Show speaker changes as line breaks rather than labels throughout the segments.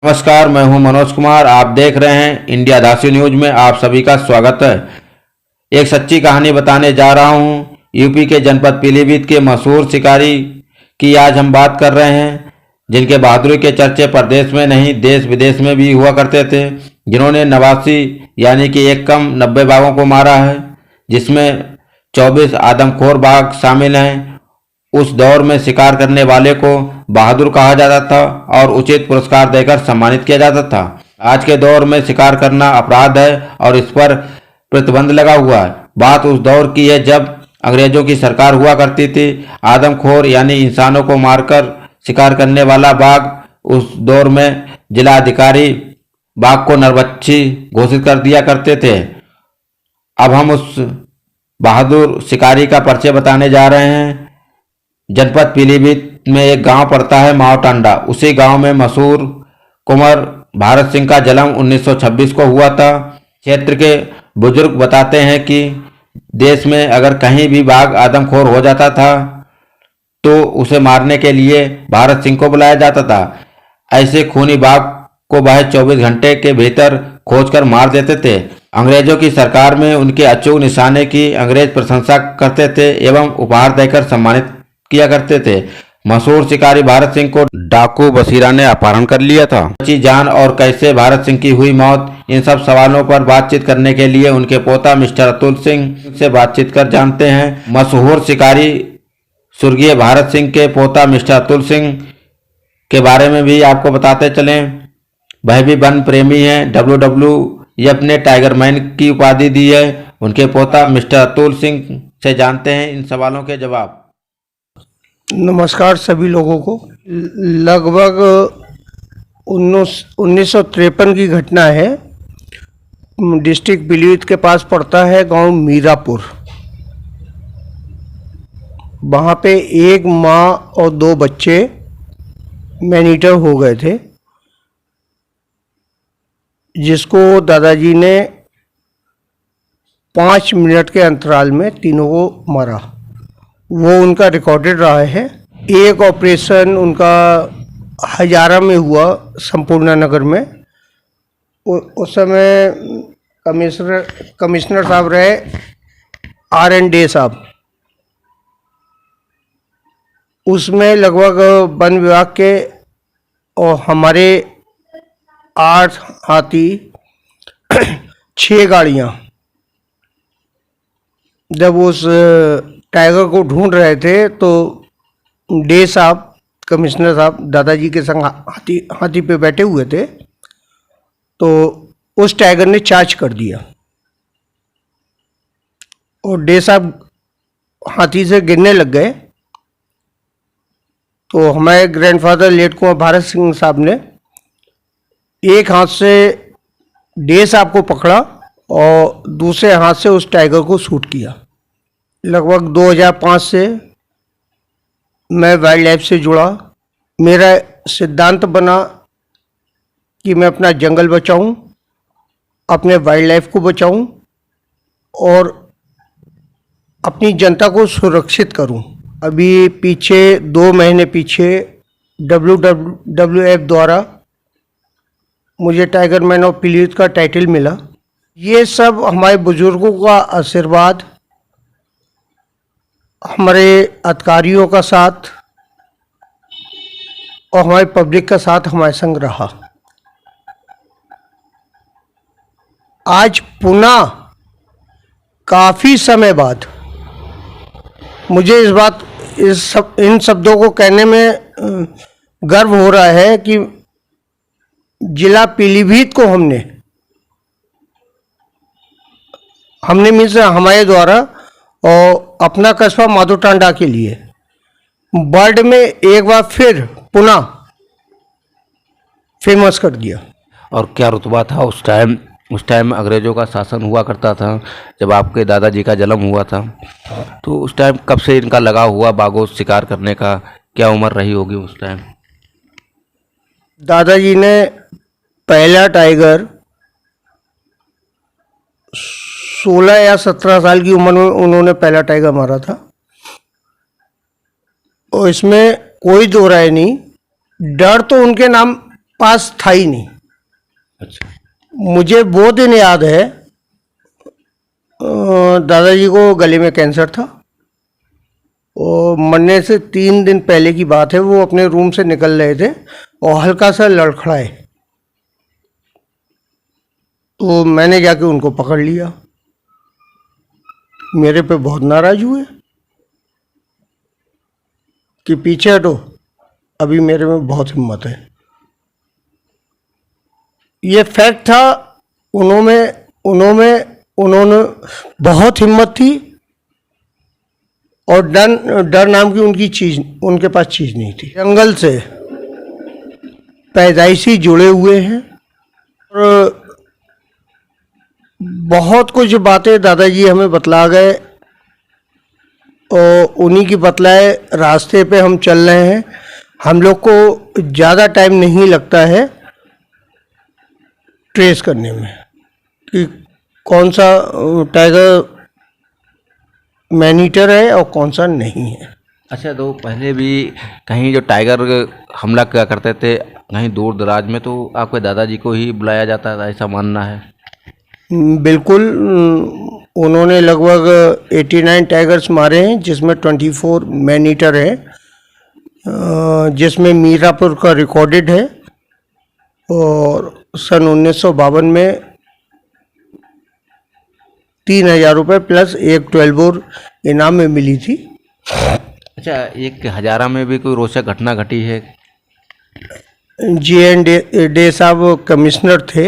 नमस्कार, मैं हूं मनोज कुमार। आप देख रहे हैं इंडिया दासी न्यूज में आप सभी का स्वागत है। एक सच्ची कहानी बताने जा रहा हूं। यूपी के जनपद पीलीभीत के मशहूर शिकारी की आज हम बात कर रहे हैं, जिनके बहादुरी के चर्चे प्रदेश में नहीं देश विदेश में भी हुआ करते थे, जिन्होंने 89 यानी कि एक कम 90 बाघों को मारा है, जिसमें 24 आदमखोर बाघ शामिल हैं। उस दौर में शिकार करने वाले को बहादुर कहा जाता था और उचित पुरस्कार देकर सम्मानित किया जाता था। आज के दौर में शिकार करना अपराध है और इस पर प्रतिबंध लगा हुआ है। बात उस दौर की है जब अंग्रेजों की सरकार हुआ करती थी। आदमखोर यानी इंसानों को मारकर शिकार करने वाला बाघ उस दौर में जिला अधिकारी बाघ को नरभक्षी घोषित कर दिया करते थे। अब हम उस बहादुर शिकारी का परिचय बताने जा रहे हैं। जनपद पीलीभीत में एक गांव पड़ता है माओटांडा। उसी गांव में मशहूर कुंवर भारत सिंह का जन्म 1926 को हुआ था। क्षेत्र के बुजुर्ग बताते हैं कि देश में अगर कहीं भी बाघ आदमखोर हो जाता था तो उसे मारने के लिए भारत सिंह को बुलाया जाता था। ऐसे खूनी बाघ को वह 24 घंटे के भीतर खोजकर मार देते थे। अंग्रेजों की सरकार में उनके अचूक निशाने की अंग्रेज प्रशंसा करते थे एवं उपहार देकर सम्मानित किया करते थे। मशहूर शिकारी भारत सिंह को डाकू बसीरा ने अपहरण कर लिया था। बची जान और कैसे भारत सिंह की हुई मौत, इन सब सवालों पर बातचीत करने के लिए उनके पोता मिस्टर अतुल सिंह से बातचीत कर जानते हैं। मशहूर शिकारी स्वर्गीय भारत सिंह के पोता मिस्टर अतुल सिंह के बारे में भी आपको बताते चलें। वह भी वन प्रेमी हैं। WWF ने टाइगर मैन की उपाधि दी है। उनके पोता मिस्टर अतुल सिंह से जानते हैं इन सवालों के जवाब।
नमस्कार सभी लोगों को। लगभग 1953 की घटना है। डिस्ट्रिक्ट पीलीभीत के पास पड़ता है गांव मीरापुर। वहाँ पे एक माँ और 2 बच्चे मैनीटर हो गए थे, जिसको दादाजी ने 5 मिनट के अंतराल में तीनों को मारा। वो उनका रिकॉर्डेड रहा है। एक ऑपरेशन उनका हजारा में हुआ, संपूर्ण नगर में। उस समय कमिश्नर साहब रहे RN डे साहब। उसमें लगभग वन विभाग के और हमारे 8 हाथी 6 गाड़ियाँ जब उस टाइगर को ढूंढ रहे थे तो डे साहब, कमिश्नर साहब दादाजी के संग हाथी पे बैठे हुए थे, तो उस टाइगर ने चार्ज कर दिया और डे साहब हाथी से गिरने लग गए। तो हमारे ग्रैंडफादर लेट कुंवर भारत सिंह साहब ने एक हाथ से डे साहब को पकड़ा और दूसरे हाथ से उस टाइगर को शूट किया। लगभग 2005 से मैं वाइल्ड लाइफ से जुड़ा। मेरा सिद्धांत बना कि मैं अपना जंगल बचाऊं, अपने वाइल्ड लाइफ को बचाऊं और अपनी जनता को सुरक्षित करूं। अभी पीछे 2 महीने पीछे WWF द्वारा मुझे टाइगर मैन ऑफ पीलीभीत का टाइटल मिला। ये सब हमारे बुजुर्गों का आशीर्वाद, हमारे अधिकारियों का साथ और हमारी पब्लिक का साथ हमारे संग रहा। आज पुनः काफ़ी समय बाद मुझे इन शब्दों को कहने में गर्व हो रहा है कि जिला पीलीभीत को हमने मीन्स हमारे द्वारा और अपना कस्बा माधोटांडा के लिए वर्ल्ड में एक बार फिर पुनः फेमस कर दिया।
और क्या रुतबा था उस टाइम? उस टाइम अंग्रेजों का शासन हुआ करता था जब आपके दादाजी का जन्म हुआ था। तो उस टाइम कब से इनका लगा हुआ बाघों शिकार करने का? क्या उम्र रही होगी उस टाइम?
दादाजी ने पहला टाइगर 16 या 17 साल की उम्र में उन्होंने पहला टाइगर मारा था। और इसमें कोई दो राय नहीं, डर तो उनके नाम पास था ही नहीं।
अच्छा।
मुझे वो दिन याद है, दादाजी को गले में कैंसर था और मरने से 3 दिन पहले की बात है। वो अपने रूम से निकल रहे थे और हल्का सा लड़खड़ाए, तो मैंने जाके उनको पकड़ लिया। मेरे पे बहुत नाराज हुए कि पीछे हटो, अभी मेरे में बहुत हिम्मत है। ये फैक्ट था। उन्होंने बहुत हिम्मत थी और डर नाम की उनकी चीज उनके पास चीज नहीं थी। जंगल से पैदाइशी जुड़े हुए हैं और बहुत कुछ बातें दादाजी हमें बतला गए और उन्हीं की बतलाए रास्ते पे हम चल रहे हैं। हम लोग को ज़्यादा टाइम नहीं लगता है ट्रेस करने में कि कौन सा टाइगर मैन ईटर है और कौन सा नहीं है।
अच्छा, तो पहले भी कहीं जो टाइगर हमला किया करते थे कहीं दूर दराज में, तो आपके दादाजी को ही बुलाया जाता था, ऐसा मानना है?
बिल्कुल। उन्होंने लगभग 89 टाइगर्स मारे हैं, जिसमें 24 मैन ईटर है, जिसमें मीरापुर का रिकॉर्डेड है। और सन 1952 में 3,000 रुपये प्लस एक 12 बोर इनाम में मिली थी।
अच्छा, एक हजारा में भी कोई रोचक घटना घटी है?
GN डे साहब कमिश्नर थे,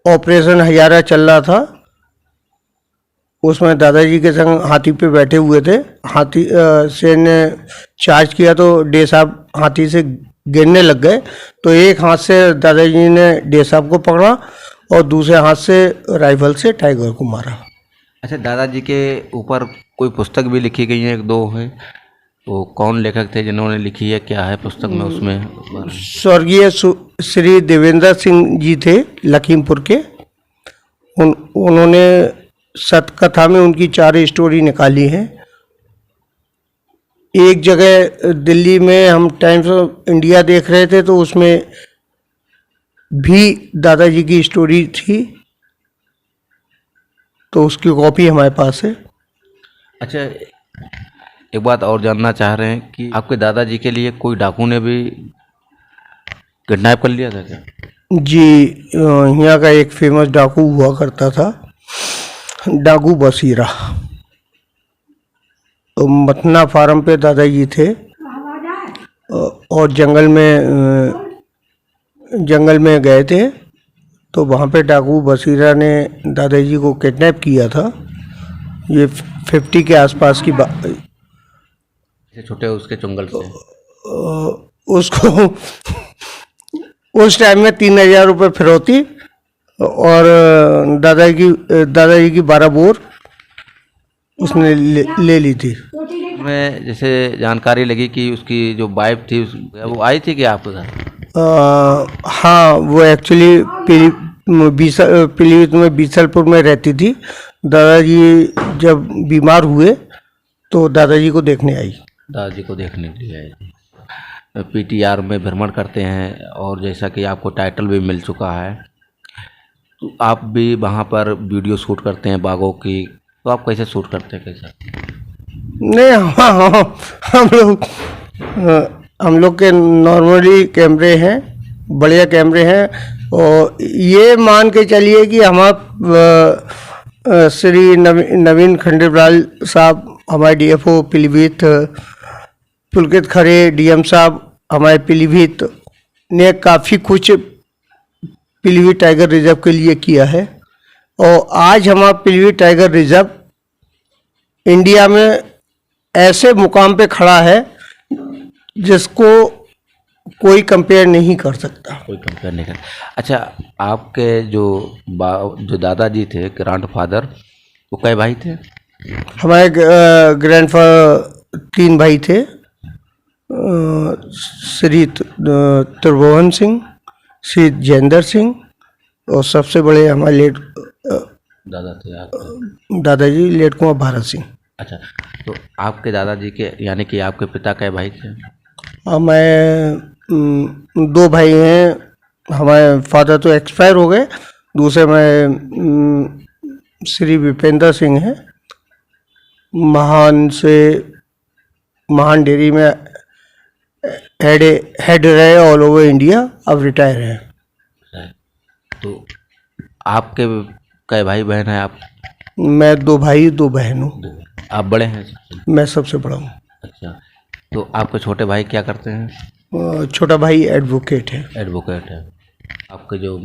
ऑपरेशन हजारा चल रहा था, उसमें दादाजी के संग हाथी पे बैठे हुए थे। हाथी से ने चार्ज किया तो डे साहब हाथी से गिरने लग गए, तो एक हाथ से दादाजी ने डे साहब को पकड़ा और दूसरे हाथ से राइफल से टाइगर को मारा।
अच्छा, दादाजी के ऊपर कोई पुस्तक भी लिखी गई है, एक दो है, तो कौन लेखक थे जिन्होंने लिखी है, क्या है पुस्तक में उसमें?
स्वर्गीय श्री देवेंद्र सिंह जी थे लखीमपुर के। उन्होंने सतकथा में उनकी 4 स्टोरी निकाली हैं। एक जगह दिल्ली में हम टाइम्स ऑफ इंडिया देख रहे थे, तो उसमें भी दादाजी की स्टोरी थी, तो उसकी कॉपी हमारे पास है।
अच्छा, एक बात और जानना चाह रहे हैं कि आपके दादाजी के लिए कोई डाकू ने भी किडनैप कर लिया था क्या?
जी, यहाँ का एक फेमस डाकू हुआ करता था, डाकू बसीरा। तो मथना फार्म पे दादाजी थे और जंगल में गए थे, तो वहाँ पे डाकू बसीरा ने दादाजी को किडनैप किया था। ये 50 के आसपास की बात।
छोटे उसके चुंगल से
उसको उस टाइम में 3,000 रुपये फिरौती और दादाजी की 12 बोर उसने ले ली थी।
मैं जैसे जानकारी लगी कि उसकी जो वाइफ थी वो आई थी कि आपके घर?
हाँ, वो एक्चुअली पीलीभीत में बीसलपुर में रहती थी। दादाजी जब बीमार हुए तो दादाजी को देखने आई।
दादाजी को देखने के लिए आए थे। PTR में भ्रमण करते हैं और जैसा कि आपको टाइटल भी मिल चुका है, तो आप भी वहाँ पर वीडियो शूट करते हैं बाघों की, तो आप कैसे शूट करते हैं, कैसा?
नहीं, हाँ, हम लोग के नॉर्मली कैमरे हैं, बढ़िया कैमरे हैं। और ये मान के चलिए कि श्री नवीन खंडेलवाल साहब हमारे DFO पीलीभीत, पुलकित खरे DM साहब हमारे पीलीभीत ने काफ़ी कुछ पीलीभीत टाइगर रिजर्व के लिए किया है। और आज हमारा पीलीभीत टाइगर रिजर्व इंडिया में ऐसे मुकाम पे खड़ा है जिसको कोई कंपेयर नहीं कर सकता।
कोई कंपेयर नहीं कर। अच्छा, आपके जो दादाजी थे, ग्रैंड फादर, वो कई भाई थे?
हमारे ग्रैंडफादर 3 भाई थे, श्री त्रिभुवन सिंह, श्री जयेंद्र सिंह और सबसे बड़े हमारे लेट
दादा थे आपके?
दादाजी लेट कुमार भारत सिंह।
अच्छा, तो आपके दादाजी के यानी कि आपके पिता के भाई थे?
दो भाई हैं, हमारे फादर तो एक्सपायर हो गए। दूसरे में श्री विपेंद्र सिंह हैं, महान डेयरी में हेड रहे ऑल ओवर इंडिया, अब रिटायर हैं।
तो आपके कई भाई बहन हैं आप?
मैं 2 भाई 2 बहन हूँ।
आप बड़े हैं?
मैं सबसे बड़ा हूँ।
अच्छा, तो आपके छोटे भाई क्या करते हैं?
छोटा भाई एडवोकेट है।
एडवोकेट है। आपके जो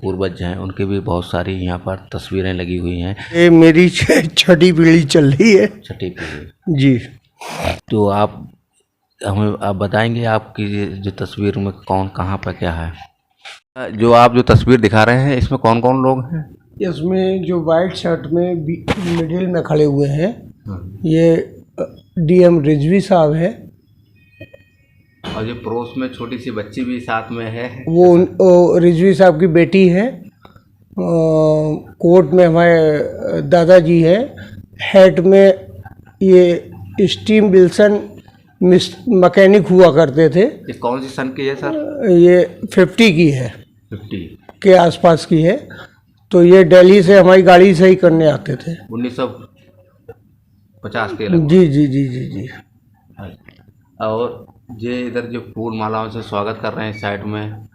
पूर्वज हैं उनकी भी बहुत सारी यहाँ पर तस्वीरें लगी हुई हैं।
ये मेरी छठी पीढ़ी चल रही है।
छठी पीढ़ी
जी।
तो आप बताएंगे आपकी जो तस्वीर में कौन कहाँ पर क्या है? जो आप जो तस्वीर दिखा रहे हैं इसमें कौन कौन लोग हैं?
इसमें जो वाइट शर्ट में मिडिल में खड़े हुए हैं, ये डीएम रिजवी साहब है।
और ये पड़ोस में छोटी सी बच्ची भी साथ में है,
वो रिजवी साहब की बेटी है। कोर्ट में हमारे दादाजी है। हेड में ये स्टीम विल्सन मैकेनिक हुआ करते थे।
ये कौन सी सन की है सर?
ये 50 की है,
50
के आसपास की है। तो ये दिल्ली से हमारी गाड़ी सही करने आते थे
1950 के।
जी जी जी जी जी।
और ये इधर जो फूल मालाओं से स्वागत कर रहे हैं साइड में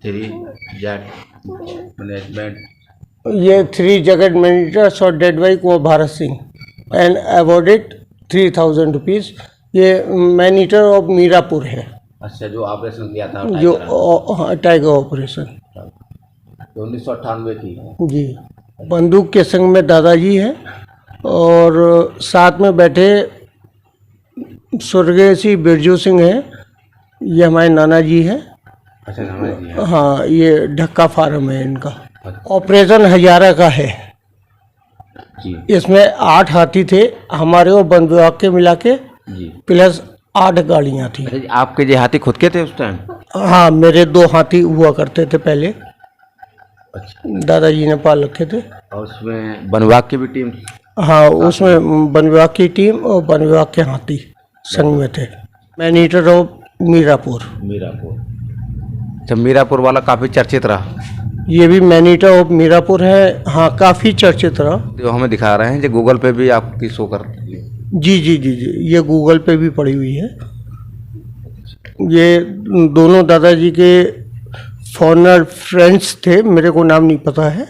3 जेट मैनेजमेंट,
ये 3 जगत मैनेजर्स और dead by Kunwar Bharat Singh and awarded 3000 rupees. ये मैनेजर ऑफ मीरापुर है।
अच्छा, जो ऑपरेशन किया था
जो टाइगर ऑपरेशन
1998 की।
जी। बंदूक के संग में दादाजी हैं और साथ में बैठे स्वर्गीय श्री बिरजू सिंह हैं, ये हमारे नाना जी हैं।
अच्छा, नाना जी हैं।
हाँ, ये ढक्का फार्म है इनका। ऑपरेशन हजारा का है
जी।
इसमें 8 हाथी थे हमारे और वन विभाग के मिला के
जी,
प्लस 8 गाड़ियाँ थी।
अच्छा, आपके ये हाथी खुद के थे उस टाइम?
हाँ, मेरे 2 हाथी हुआ करते थे पहले।
अच्छा,
दादाजी ने पाल रखे थे।
और उसमें वन विभाग की भी टीम?
हाँ, उसमें वन विभाग की टीम और वन विभाग के हाथी संग में थे। Manager of Mirapur.
अच्छा, मीरापुर वाला काफ़ी चर्चित रहा।
ये भी मैनेजर ऑफ मीरापुर है। हाँ, काफ़ी चर्चित रहा।
जो हमें दिखा रहे हैं जो गूगल पे भी आपकी शो कर रही है।
जी जी जी जी, ये गूगल पे भी पड़ी हुई है। ये दोनों दादाजी के फॉरनर फ्रेंड्स थे, मेरे को नाम नहीं पता है।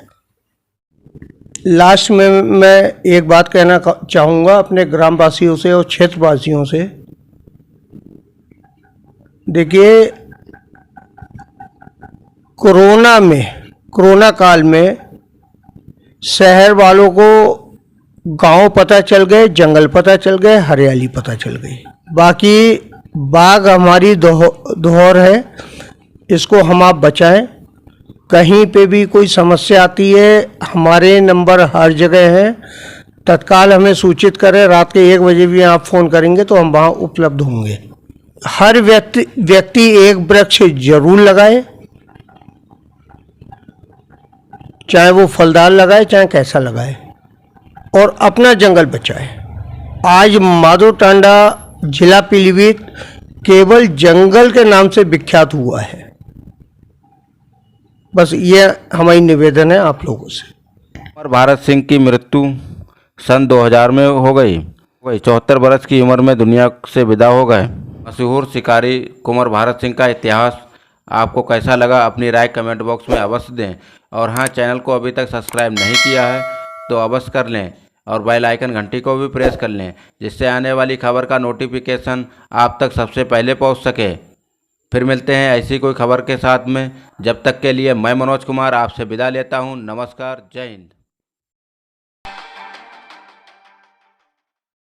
लास्ट में मैं एक बात कहना चाहूँगा अपने ग्रामवासियों से और क्षेत्रवासियों से। देखिए, कोरोना काल में शहर वालों को गांव पता चल गए, जंगल पता चल गए, हरियाली पता चल गई। बाकी बाग हमारी धरोहर है, इसको हम आप बचाएं। कहीं पे भी कोई समस्या आती है, हमारे नंबर हर जगह हैं, तत्काल हमें सूचित करें। रात के 1 बजे भी आप फ़ोन करेंगे तो हम वहाँ उपलब्ध होंगे। हर व्यक्ति एक वृक्ष जरूर लगाए, चाहे वो फलदार लगाए चाहे कैसा लगाए, और अपना जंगल बचाए। आज माधोटांडा जिला पीलीभीत केवल जंगल के नाम से विख्यात हुआ है। बस ये हमारी निवेदन है आप लोगों से।
कुंवर भारत सिंह की मृत्यु सन 2000 में हो गई। 74 वर्ष की उम्र में दुनिया से विदा हो गए। मशहूर शिकारी कुंवर भारत सिंह का इतिहास आपको कैसा लगा अपनी राय कमेंट बॉक्स में अवश्य दें। और हाँ, चैनल को अभी तक सब्सक्राइब नहीं किया है तो अवश्य कर लें और बेल आइकन घंटी को भी प्रेस कर लें, जिससे आने वाली खबर का नोटिफिकेशन आप तक सबसे पहले पहुंच सके। फिर मिलते हैं ऐसी कोई खबर के साथ में। जब तक के लिए मैं मनोज कुमार आपसे विदा लेता हूं। नमस्कार, जय हिंद।